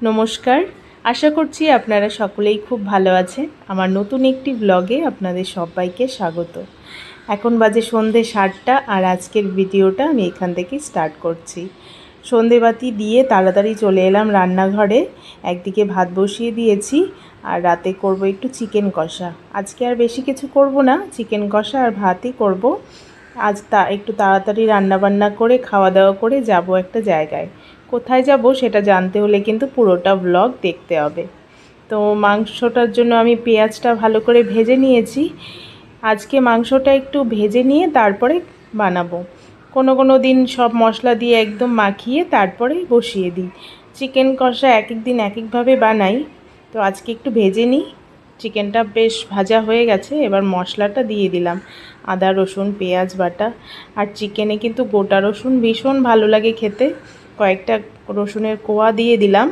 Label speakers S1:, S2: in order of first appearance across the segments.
S1: নমস্কার, আশা করছি আপনারা সকলেই খুব ভালো আছেন। আমার নতুন একটি ব্লগে আপনাদের সবাইকে স্বাগত। এখন বাজে সন্ধে 7টা আর আজকের ভিডিওটা আমি এখান থেকে স্টার্ট করছি। সন্ধেবাতি দিয়ে তাড়াতাড়ি চলে এলাম রান্নাঘরে। একদিকে ভাত বসিয়ে দিয়েছি আর রাতে করব একটু চিকেন কষা। আজকে আর বেশি কিছু করব না, চিকেন কষা আর ভাতই করব। আজ একটু তাড়াতাড়ি রান্নাবান্না করে খাওয়া দাওয়া করে যাব একটা জায়গায়। কোথায় যাব সেটা জানতে হলে কিন্তু পুরোটা ব্লগ দেখতে হবে। তো মাংসটার জন্য আমি পেঁয়াজটা ভালো করে ভেজে নিয়েছি। আজকে মাংসটা একটু ভেজে নিয়ে তারপরে বানাবো। কোনো দিন সব মশলা দিয়ে একদম মাখিয়ে তারপরে বসিয়ে দিই। চিকেন কষা এক এক দিন এক একভাবে বানাই, তো আজকে একটু ভেজে নিই। চিকেনটা বেশ ভাজা হয়ে গেছে, এবার মশলাটা দিয়ে দিলাম। আদা রসুন পেঁয়াজ বাটা, আর চিকেনে কিন্তু গোটা রসুন ভীষণ ভালো লাগে খেতে। কয়েকটা রসুনের কোয়া দিয়ে দিলাম।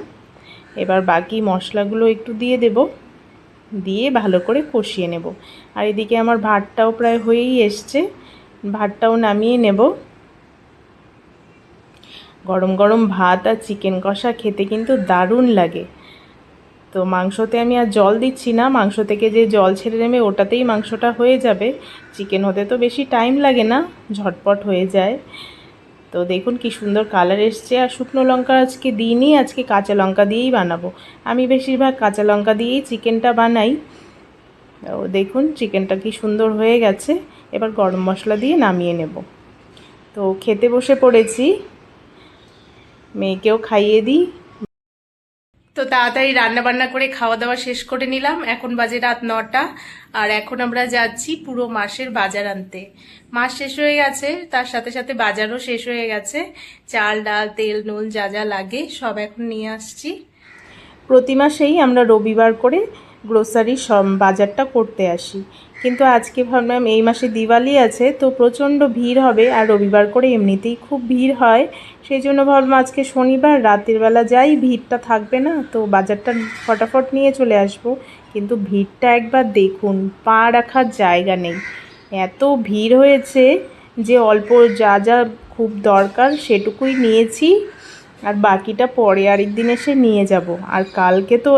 S1: এবার বাকি মশলাগুলো একটু দিয়ে দেব, দিয়ে ভালো করে কষিয়ে নেব। আর এদিকে আমার ভাতটাও প্রায় হয়েই এসছে, ভাতটাও নামিয়ে নেব। গরম গরম ভাত আর চিকেন কষা খেতে কিন্তু দারুণ লাগে। তো মাংসতে আমি আর জল দিচ্ছি না, মাংস থেকে যে জল ছেড়ে নেবে ওটাতেই মাংসটা হয়ে যাবে। চিকেন হতে তো বেশি টাইম লাগে না, ঝটপট হয়ে যায়। তো দেখুন কি সুন্দর কালার এসছে। আর শুকনো লঙ্কা আজকে দিইনি, আজকে কাঁচা লঙ্কা দিয়েই বানাবো। আমি বেশিরভাগ কাঁচা লঙ্কা দিয়েই চিকেনটা বানাই। তো দেখুন চিকেনটা কি সুন্দর হয়ে গেছে। এবার গরম মশলা দিয়ে নামিয়ে নেব। তো খেতে বসে পড়েছি, মেয়েকেও খাইয়ে দিই। তো তাড়াতাড়ি রান্নাবান্না করে খাওয়া দাওয়া শেষ করে নিলাম। এখন বাজে রাত 9টা আর এখন আমরা যাচ্ছি পুরো মাসের বাজার আনতে। মাস শেষ হয়ে গেছে, তার সাথে সাথে বাজারও শেষ হয়ে গেছে। চাল ডাল তেল নুন যা যা লাগে সব এখন নিয়ে আসছি। প্রতি মাসেই আমরা রবিবার করে গ্রোসারির সব বাজারটা করতে আসি, কিন্তু আজকে ভাবলাম এই মাসে দিওয়ালি আছে, তো প্রচণ্ড ভিড় হবে আর রবিবার করে এমনিতেই খুব ভিড় হয়। সেই জন্য ভাবলাম আজকে শনিবার রাতের বেলা যাই, ভিড়টা থাকবে না, তো বাজারটা ফটাফট নিয়ে চলে আসব। কিন্তু ভিড়টা একবার দেখুন, পা রাখার জায়গা নেই, এত ভিড় হয়েছে যে অল্প যা যা খুব দরকার সেটুকুই নিয়েছি, আর বাকিটা পরে আরেক দিন এসে নিয়ে যাব। আর কালকে তো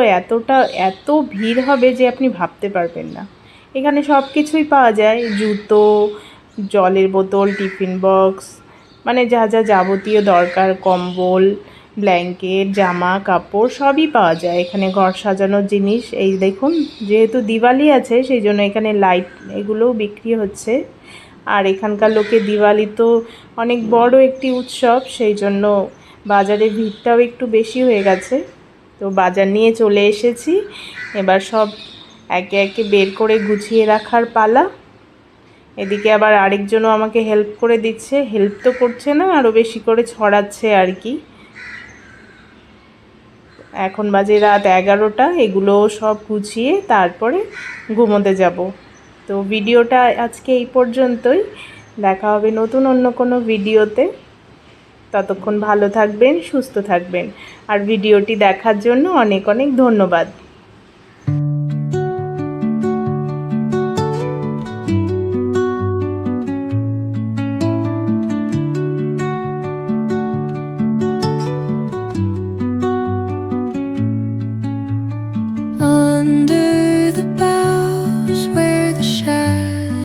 S1: এত ভিড় হবে যে আপনি ভাবতে পারবেন না। এখানে সব কিছুই পাওয়া যায়, জুতো, জলের বোতল, টিফিন বক্স, মানে যা যা যাবতীয় দরকার, কম্বল, ব্ল্যাঙ্কেট, জামা কাপড় সবই পাওয়া যায় এখানে। ঘর সাজানোর জিনিস, এই দেখুন যেহেতু দিওয়ালি আছে সেই জন্য এখানে লাইট এগুলোও বিক্রি হচ্ছে। আর এখানকার লোকে দিওয়ালি তো অনেক বড় একটি উৎসব, সেই জন্য বাজারে ভিড়টাও একটু বেশি হয়ে গেছে। তো বাজার নিয়ে চলে এসেছি, এবার সব একে একে বের করে গুছিয়ে রাখার পালা। এদিকে আবার আরেকজনও আমাকে হেল্প করে দিচ্ছে, হেল্প তো করছে না, আরও বেশি করে ছড়াচ্ছে আর কি। এখন বাজে রাত 11টা, এগুলো সব গুছিয়ে তারপরে ঘুমোতে যাব। তো ভিডিওটা আজকে এই পর্যন্তই, দেখা হবে নতুন অন্য কোনো ভিডিওতে। ততক্ষণ ভালো থাকবেন, সুস্থ থাকবেন, আর ভিডিওটি দেখার জন্য অনেক অনেক ধন্যবাদ।